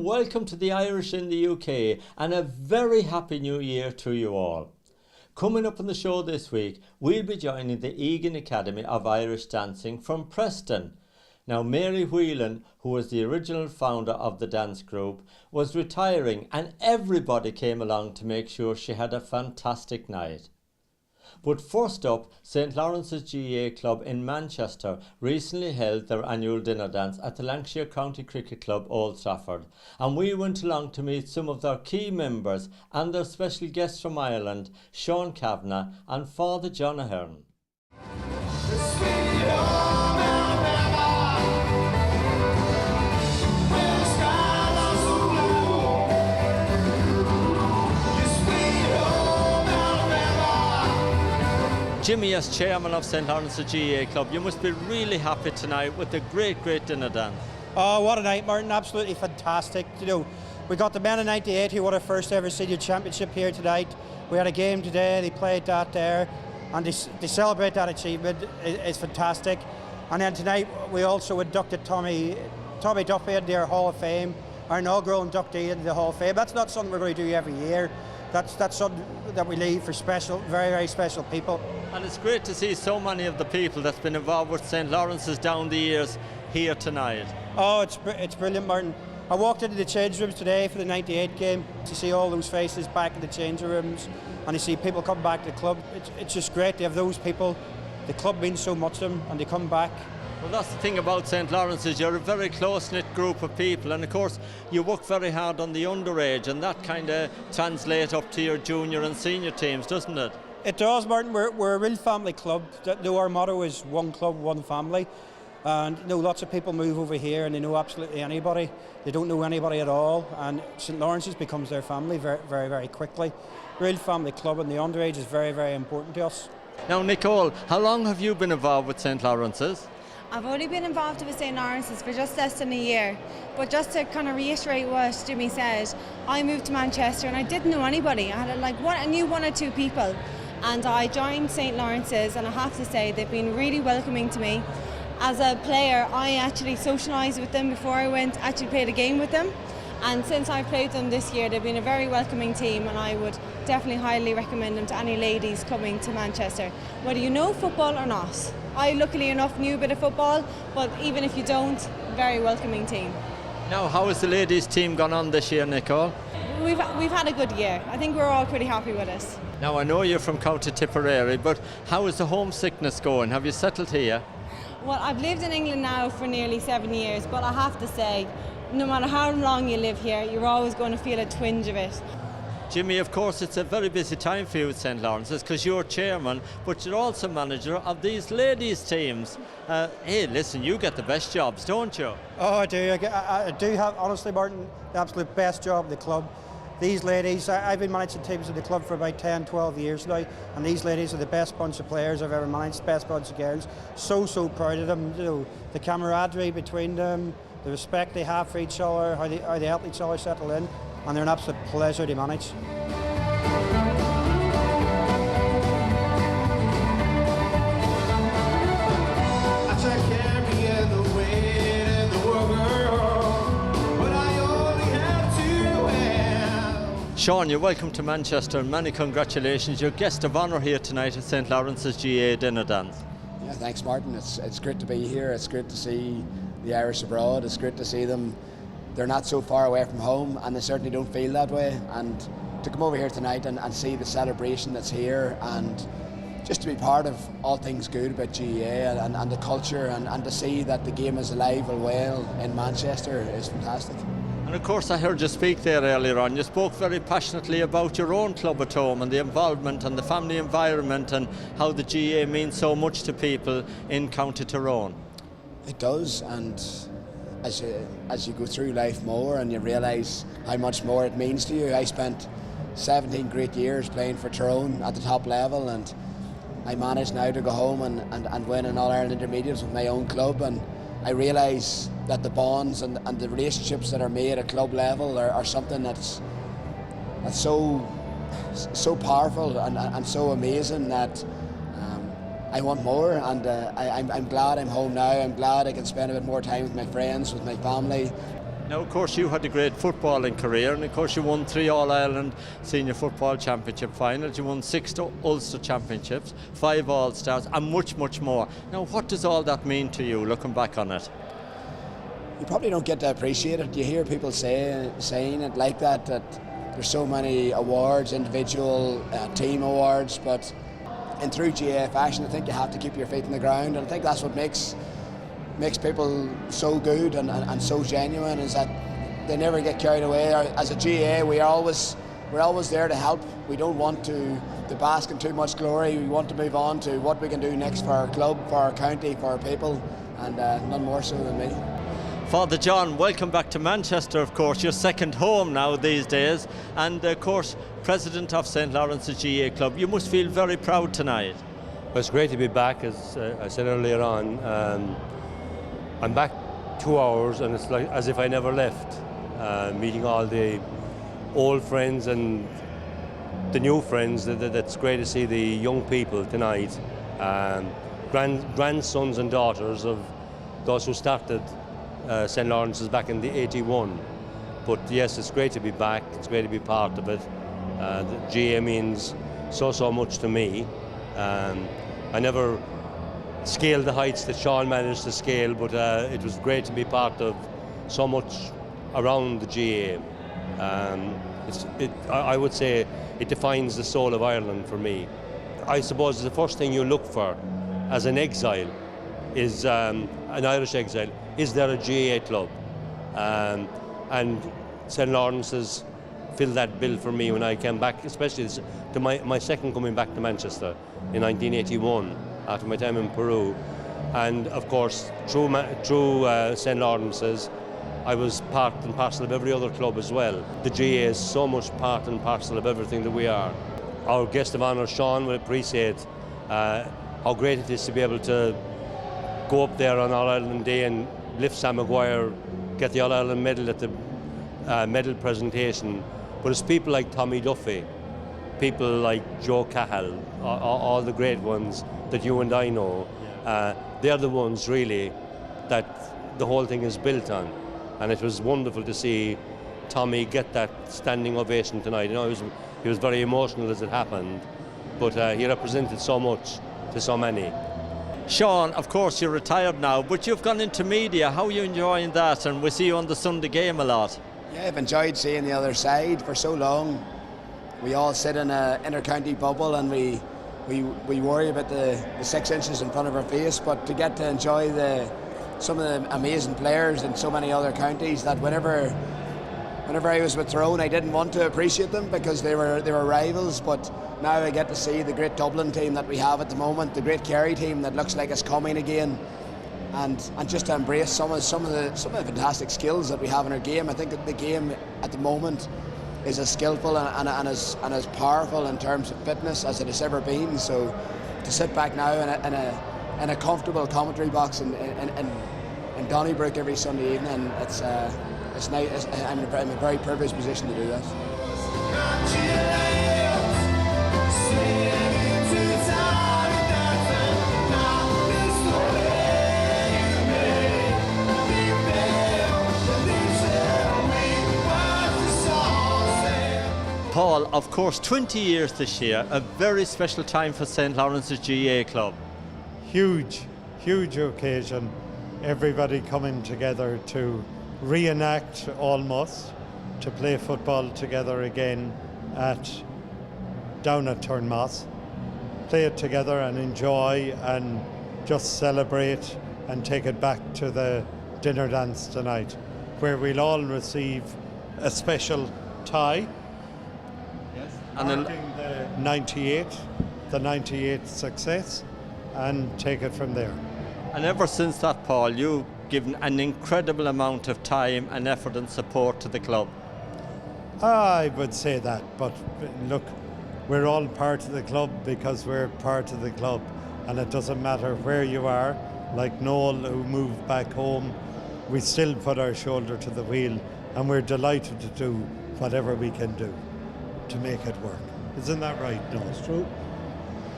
warm welcome to the Irish in the UK and a very happy new year to you all. Coming up on the show this week, we'll be joining the Egan Academy of Irish Dancing from Preston. Now, Mary Whelan, who was the original founder of the dance group, was retiring and everybody came along to make sure she had a fantastic night. But first up, St Lawrences GAA Club in Manchester recently held their annual dinner dance at the Lancashire County Cricket Club, Old Trafford, and we went along to meet some of their key members and their special guests from Ireland, Sean Kavanagh and Father John Ahern. Jimmy, as chairman of St Lawrences GAA Club, you must be really happy tonight with the great dinner dance. Oh, what a night, Martin. Absolutely fantastic. You know, we got the men of 98 who won our first ever senior championship here tonight. We had a game today, they played that there, and they celebrate that achievement. It's fantastic. And then tonight we also inducted Tommy Duffy into our Hall of Fame, our inaugural inductee into the Hall of Fame. That's not something we're going to do every year. That's something that we leave for special, very special people. And it's great to see so many of the people that's been involved with St Lawrences down the years here tonight. Oh, it's brilliant, Martin. I walked into the change rooms today for the 98 game to see all those faces back in the change rooms and to see people come back to the club. It's just great to have those people. The club means so much to them and they come back. Well, that's the thing about St Lawrences, you're a very close-knit group of people, and of course you work very hard on the underage, and that kind of translates up to your junior and senior teams, doesn't it? It does, Martin. We're a real family club. Our motto is one club, one family. And you know, lots of people move over here and they know absolutely anybody. They don't know anybody at all, and St Lawrences becomes their family very quickly. Real family club, and the underage is very important to us. Now, Nicole, how long have you been involved with St Lawrences? I've only been involved with St Lawrences for just less than a year, but just to kind of reiterate what Jimmy said, I moved to Manchester and I didn't know anybody. I knew one or two people, and I joined St Lawrences, and I have to say they've been really welcoming to me. As a player, I actually socialised with them before I actually played a game with them, and since I've played them this year, they've been a very welcoming team, and I would definitely highly recommend them to any ladies coming to Manchester, whether you know football or not. I luckily enough knew a bit of football, but even if you don't, very welcoming team. Now, how has the ladies team gone on this year, Nicole? We've had a good year. I think we're all pretty happy with it. Now, I know you're from County Tipperary, but how is the homesickness going? Have you settled here? Well, I've lived in England now for nearly 7 years, but I have to say, no matter how long you live here, you're always going to feel a twinge of it. Jimmy, of course, it's a very busy time for you at St Lawrences because you're chairman, but you're also manager of these ladies' teams. Hey, listen, you get the best jobs, don't you? Oh, I do. I do have, honestly, Martin, the absolute best job in the club. These ladies, I've been managing teams in the club for about 10, 12 years now, and these ladies are the best bunch of players I've ever managed, the best bunch of girls. So proud of them. You know, the camaraderie between them, the respect they have for each other, how they help each other settle in, and they're an absolute pleasure to manage. Sean, you're welcome to Manchester and many congratulations. You're guest of honour here tonight at St Lawrences GAA Dinner Dance. Yeah, thanks Martin. It's great to be here. It's great to see the Irish abroad. It's great to see them. They're not so far away from home, and they certainly don't feel that way. And to come over here tonight and see the celebration that's here, and just to be part of all things good about GAA and the culture, and to see that the game is alive and well in Manchester is fantastic. And of course I heard you speak there earlier on. You spoke very passionately about your own club at home and the involvement and the family environment and how the GAA means so much to people in County Tyrone. It does, and as you go through life more and you realise how much more it means to you. I spent 17 great years playing for Tyrone at the top level, and I managed now to go home and win an All-Ireland Intermediates with my own club, and I realise that the bonds and the relationships that are made at club level are something that's so powerful and so amazing that I want more, and I'm glad I'm home now. I'm glad I can spend a bit more time with my friends, with my family. Now, of course, you had a great footballing career, and of course, you won 3 All-Ireland Senior Football Championship finals, you won 6 Ulster Championships, 5 All-Stars, and much, much more. Now, what does all that mean to you, looking back on it? You probably don't get to appreciate it. You hear people saying it like that there's so many awards, individual, team awards, but in true GAA fashion, I think you have to keep your feet on the ground, and I think that's what makes people so good and so genuine, is that they never get carried away. As a GAA, we're always there to help. We don't want to bask in too much glory. We want to move on to what we can do next for our club, for our county, for our people, and none more so than me. Father John, welcome back to Manchester, of course, your second home now these days, and of course, President of St Lawrences GAA Club. You must feel very proud tonight. Well, it's great to be back, as I said earlier on. I'm back 2 hours, and it's like as if I never left, meeting all the old friends and the new friends. That's great to see the young people tonight, grandsons and daughters of those who started St Lawrences back in the 81. But yes, it's great to be back, it's great to be part of it. The GAA means so much to me. I never scaled the heights that Sean managed to scale, but it was great to be part of so much around the GAA. I would say it defines the soul of Ireland for me. I suppose the first thing you look for as an exile is an Irish exile. Is there a GAA club? And St Lawrences filled that bill for me when I came back, especially to my second coming back to Manchester in 1981 after my time in Peru. And of course, through St Lawrences, I was part and parcel of every other club as well. The GAA is so much part and parcel of everything that we are. Our guest of honour, Sean, will appreciate how great it is to be able to go up there on All-Ireland Day and lift Sam Maguire, get the All-Ireland medal at the medal presentation. But it's people like Tommy Duffy, people like Joe Cahill, all the great ones that you and I know. They're the ones really that the whole thing is built on. And it was wonderful to see Tommy get that standing ovation tonight. You know, he was very emotional as it happened, but he represented so much to so many. Sean, of course you're retired now, but you've gone into media. How are you enjoying that? And we see you on the Sunday game a lot. Yeah, I've enjoyed seeing the other side for so long. We all sit in a inter-county bubble, and we worry about the 6 inches in front of our face, but to get to enjoy some of the amazing players in so many other counties, that whenever I was with Tyrone, I didn't want to appreciate them because they were rivals, but now I get to see the great Dublin team that we have at the moment, the great Kerry team that looks like it's coming again, and just to embrace some of the fantastic skills that we have in our game. I think that the game at the moment is as skillful and as powerful in terms of fitness as it has ever been. So to sit back now in a comfortable commentary box in Donnybrook every Sunday evening, it's nice. I'm in a very privileged position to do that. Paul, of course, 20 years this year, a very special time for St Lawrences GAA Club. Huge occasion. Everybody coming together to reenact almost, to play football together again down at Turnmoss. Play it together and enjoy and just celebrate and take it back to the dinner dance tonight, where we'll all receive a special tie. Marking the 98th success, and take it from there. And ever since that, Paul, you've given an incredible amount of time and effort and support to the club. I would say that, but look, we're all part of the club because we're part of the club, and it doesn't matter where you are. Like Noel, who moved back home, we still put our shoulder to the wheel, and we're delighted to do whatever we can do to make it work. Isn't that right, Noel? That's true.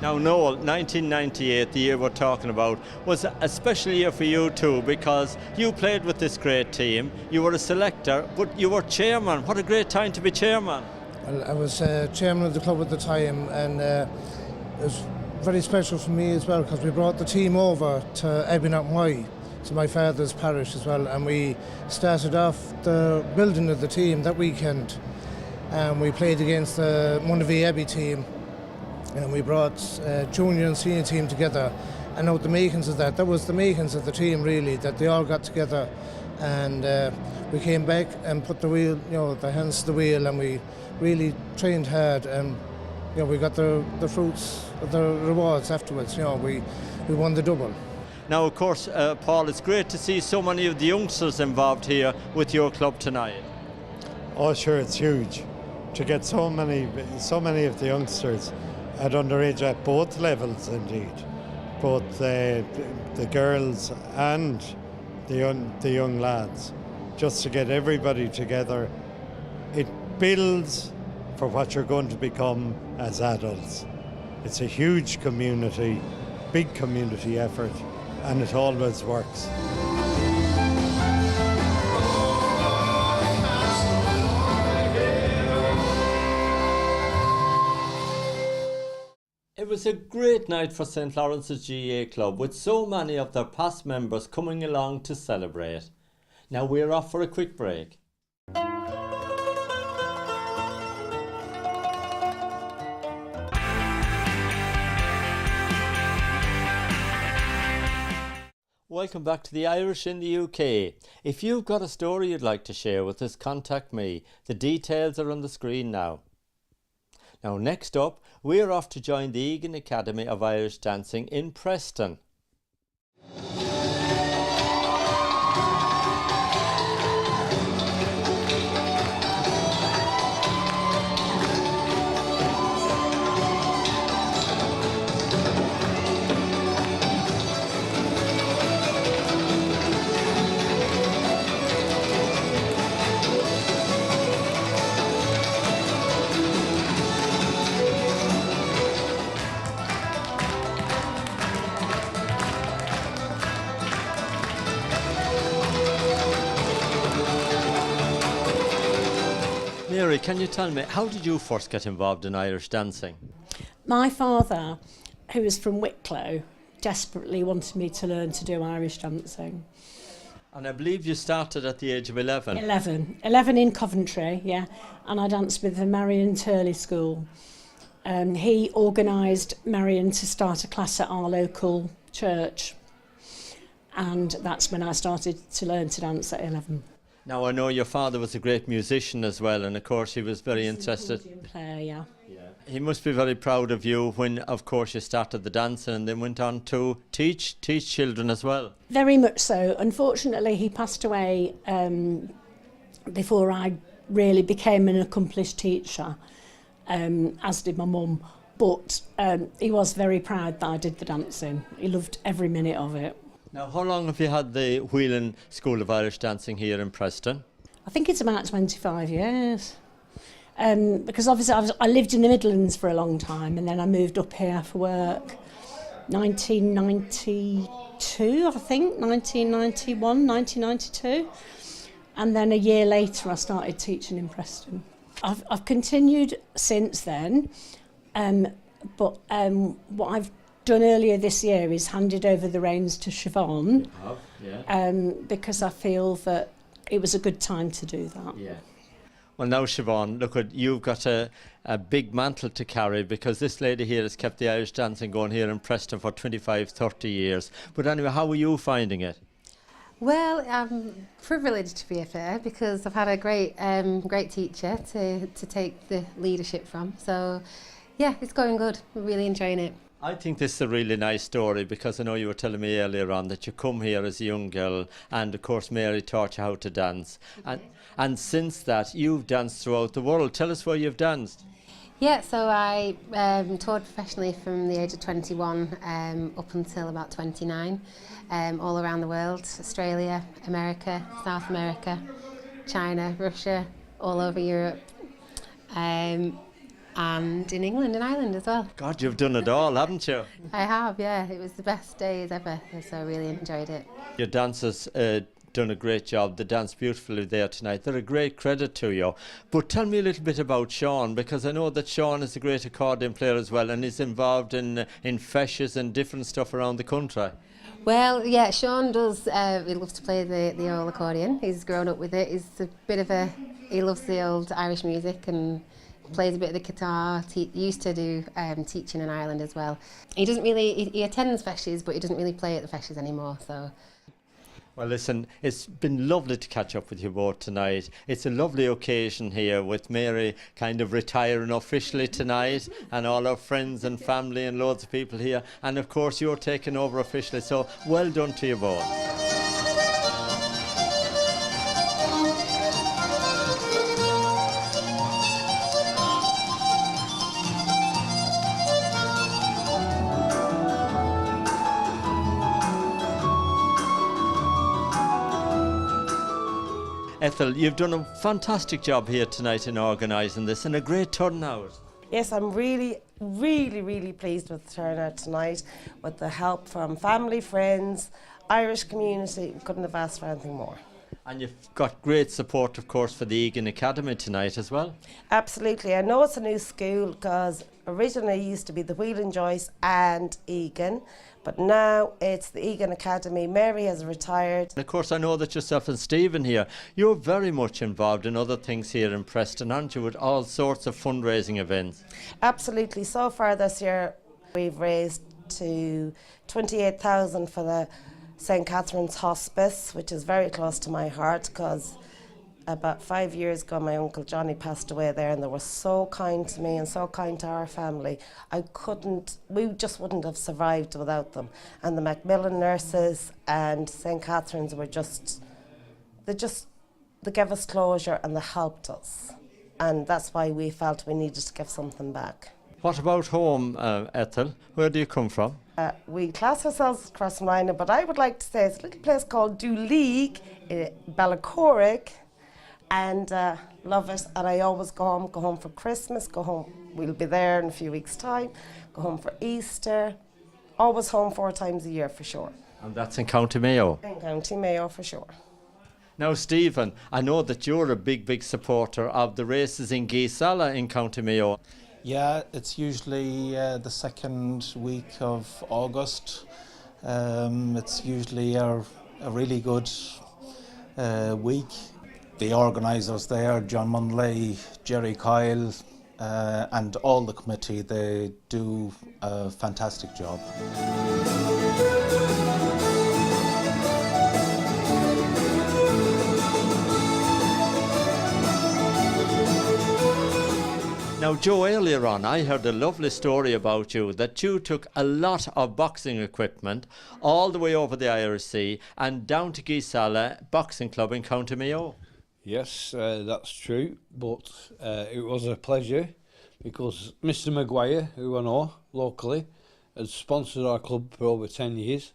Now, Noel, 1998, the year we're talking about, was a special year for you too, because you played with this great team. You were a selector, but you were chairman. What a great time to be chairman. Well, I was chairman of the club at the time, and it was very special for me as well because we brought the team over to Egan, to my father's parish as well, and we started off the building of the team that weekend. And we played against the Monavie Abbey team, and we brought junior and senior team together. And out the makings of that was the makings of the team really, that they all got together, and we came back and put the wheel, the hands to the wheel, and we really trained hard, and we got the fruits, the rewards afterwards. We won the double. Now, of course, Paul, it's great to see so many of the youngsters involved here with your club tonight. Oh, sure, it's huge to get so many of the youngsters at underage at both levels, indeed, both the girls and the young lads. Just to get everybody together, it builds for what you're going to become as adults. It's a huge community, big community effort, and it always works. It was a great night for St Lawrences GAA Club, with so many of their past members coming along to celebrate. Now we're off for a quick break. Welcome back to the Irish in the UK. If you've got a story you'd like to share with us, contact me. The details are on the screen now. Now, next up, we're off to join the Egan Academy of Irish Dancing in Preston. Mary, can you tell me, how did you first get involved in Irish dancing? My father, who was from Wicklow, desperately wanted me to learn to do Irish dancing. And I believe you started at the age of 11. 11 in Coventry, yeah, and I danced with the Marion Turley School. He organised Marion to start a class at our local church, and that's when I started to learn to dance at 11. Now, I know your father was a great musician as well, and of course he was very interested. Player, yeah. He must be very proud of you when, of course, you started the dancing and then went on to teach children as well. Very much so. Unfortunately, he passed away before I really became an accomplished teacher, as did my mum. But he was very proud that I did the dancing. He loved every minute of it. Now, how long have you had the Whelan School of Irish Dancing here in Preston? I think it's about 25 years. Because obviously I lived in the Midlands for a long time, and then I moved up here for work. 1992, I think, 1991, 1992. And then a year later I started teaching in Preston. I've continued since then, but what I've done earlier this year is handed over the reins to Siobhan, because I feel that it was a good time to do that. Yeah. Well, now, Siobhan, look, you've got a big mantle to carry, because this lady here has kept the Irish dancing going here in Preston for 25, 30 years. But anyway, how are you finding it? Well, I'm privileged to be here because I've had a great teacher to take the leadership from. So, yeah, it's going good. I'm really enjoying it. I think this is a really nice story, because I know you were telling me earlier on that you come here as a young girl, and of course Mary taught you how to dance. Okay. And since that, you've danced throughout the world. Tell us where you've danced. Yeah, so I toured professionally from the age of 21 up until about 29, all around the world: Australia, America, South America, China, Russia, all over Europe. and in England and Ireland as well. God, you've done it all, haven't you? I have, yeah. It was the best days ever, so I really enjoyed it. Your dancers done a great job. They danced beautifully there tonight. They're a great credit to you. But tell me a little bit about Sean, because I know that Sean is a great accordion player as well, and he's involved in feshes and different stuff around the country. Well, yeah, Sean does. He loves to play the old accordion. He's grown up with it. He loves the old Irish music and plays a bit of the guitar. He used to do teaching in Ireland as well. He doesn't really. He attends feshes, but he doesn't really play at the feshes anymore. So. Well, listen, it's been lovely to catch up with you both tonight. It's a lovely occasion here with Mary kind of retiring officially tonight, and all our friends and family and loads of people here. And of course, you're taking over officially. So well done to you both. Ethel, you've done a fantastic job here tonight in organising this, and a great turnout. Yes, I'm really pleased with the turnout tonight, with the help from family, friends, Irish community. Couldn't have asked for anything more. And you've got great support, of course, for the Egan Academy tonight as well. Absolutely. I know it's a new school because originally it used to be the Wheel and Joyce and Egan, but now it's the Egan Academy. Mary has retired. And of course, I know that yourself and Stephen here, you're very much involved in other things here in Preston, aren't you, with all sorts of fundraising events? Absolutely. So far this year, we've raised to 28,000 for the St Catherine's Hospice, which is very close to my heart because about 5 years ago my Uncle Johnny passed away there, and they were so kind to me and so kind to our family. We just wouldn't have survived without them. And the Macmillan nurses and St Catherine's they gave us closure and they helped us. And that's why we felt we needed to give something back. What about home, Ethel? Where do you come from? We class ourselves as Crossmina, but I would like to say it's a little place called Duleague, Ballacoric, and love it. And I always go home for Christmas, go home. We'll be there in a few weeks' time. Go home for Easter. Always home 4 times a year for sure. And that's in County Mayo? In County Mayo for sure. Now, Stephen, I know that you're a big supporter of the races in Gisala in County Mayo. Yeah, it's usually the second week of August. It's usually a really good week. The organisers there, John Munley, Jerry Kyle, and all the committee, they do a fantastic job. Now, Joe, earlier on, I heard a lovely story about you, that you took a lot of boxing equipment all the way over the Irish Sea and down to Gisala Boxing Club in County Mayo. Yes, that's true, but it was a pleasure because Mr Maguire, who I know locally, had sponsored our club for over 10 years.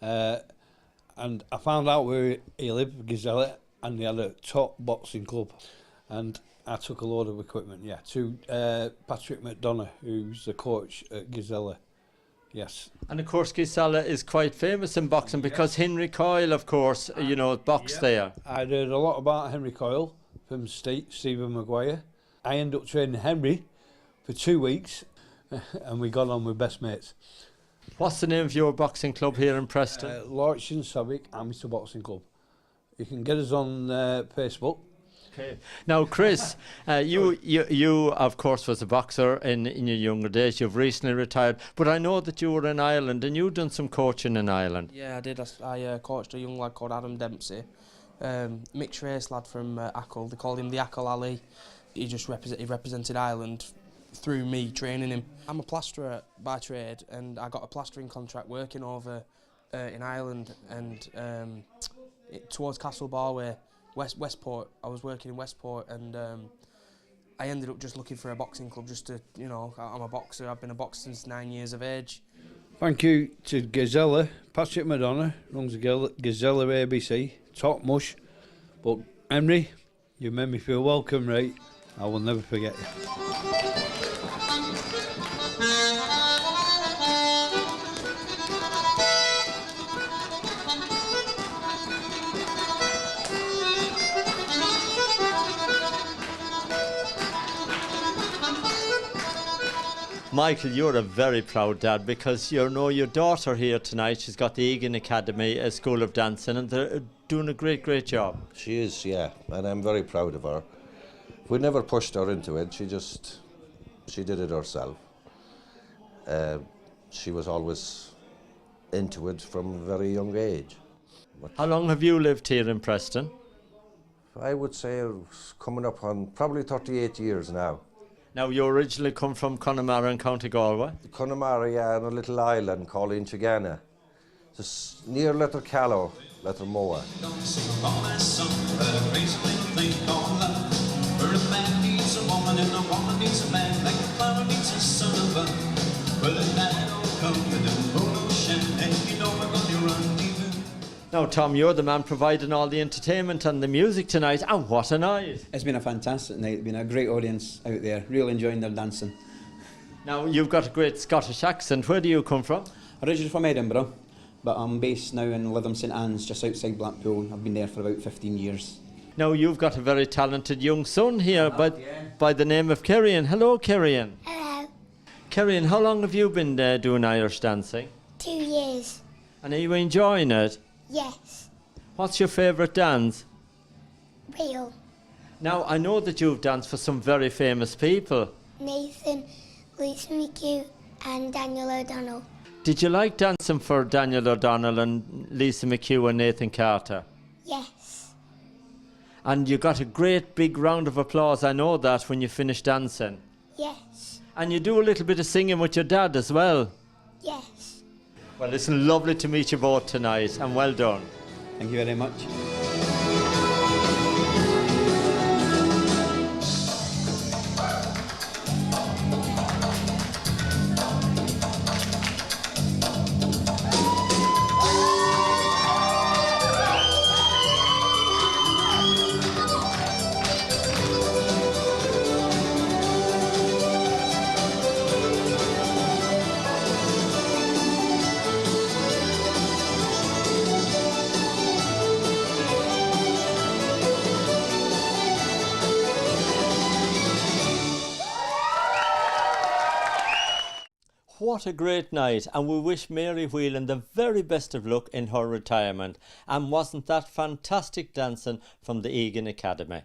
And I found out where he lived, Gisela, and he had a top boxing club. And I took a load of equipment, to Patrick McDonough, who's the coach at Gisela. Yes. And of course, Gisela is quite famous in boxing because Henry Coyle, of course, boxed there. I'd heard a lot about Henry Coyle from Stephen Maguire. I ended up training Henry for 2 weeks and we got on with best mates. What's the name of your boxing club here in Preston? Lorchin Savick Amateur Boxing Club. You can get us on Facebook. Okay. Now, Chris, you of course was a boxer in your younger days. You've recently retired, but I know that you were in Ireland and you've done some coaching in Ireland. Yeah, I did. I coached a young lad called Adam Dempsey, mixed race lad from Achill. They called him the Achill Alley. He represented Ireland through me training him. I'm a plasterer by trade, and I got a plastering contract working over in Ireland and towards Castle Barway. Westport. I was working in Westport, and I ended up just looking for a boxing club just to, I'm a boxer. I've been a boxer since 9 years of age. Thank you to Gisela. Patrick McDonough runs Gisela ABC. Top mush. But Henry, you made me feel welcome, right? I will never forget you. Michael, you're a very proud dad because you know your daughter here tonight. She's got the Egan Academy, a school of dancing, and they're doing a great job. She is, yeah, and I'm very proud of her. We never pushed her into it. She did it herself. She was always into it from a very young age. But how long have you lived here in Preston? I would say it's coming up on probably 38 years now. Now, you originally come from Connemara in County Galway? Connemara, yeah, on a little island called Inchigana. Just near Lettercallow, Lettermoa. Now, Tom, you're the man providing all the entertainment and the music tonight, and what a night! It's been a fantastic night. It's been a great audience out there, really enjoying their dancing. Now, you've got a great Scottish accent. Where do you come from? Originally from Edinburgh, but I'm based now in Lytham St Anne's, just outside Blackpool. I've been there for about 15 years. Now, you've got a very talented young son here by the name of Kerrion. Hello, Kerrion. Hello. Kerrion, how long have you been doing Irish dancing? 2 years. And are you enjoying it? Yes. What's your favourite dance? Real. Now, I know that you've danced for some very famous people. Nathan, Lisa McHugh and Daniel O'Donnell. Did you like dancing for Daniel O'Donnell and Lisa McHugh and Nathan Carter? Yes. And you got a great big round of applause, I know that, when you finished dancing. Yes. And you do a little bit of singing with your dad as well. Yes. Well, listen, lovely to meet you both tonight, and well done. Thank you very much. What a great night, and we wish Mary Whelan the very best of luck in her retirement. And wasn't that fantastic dancing from the Egan Academy?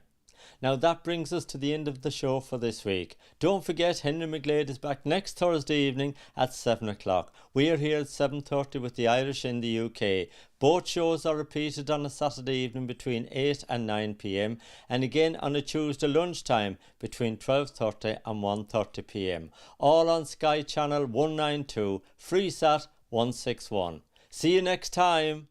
Now that brings us to the end of the show for this week. Don't forget, Henry McGlade is back next Thursday evening at 7 o'clock. We are here at 7:30 with the Irish in the UK. Both shows are repeated on a Saturday evening between 8 and 9 p.m. and again on a Tuesday lunchtime between 12:30 and 1:30 p.m. All on Sky Channel 192, Freesat 161. See you next time.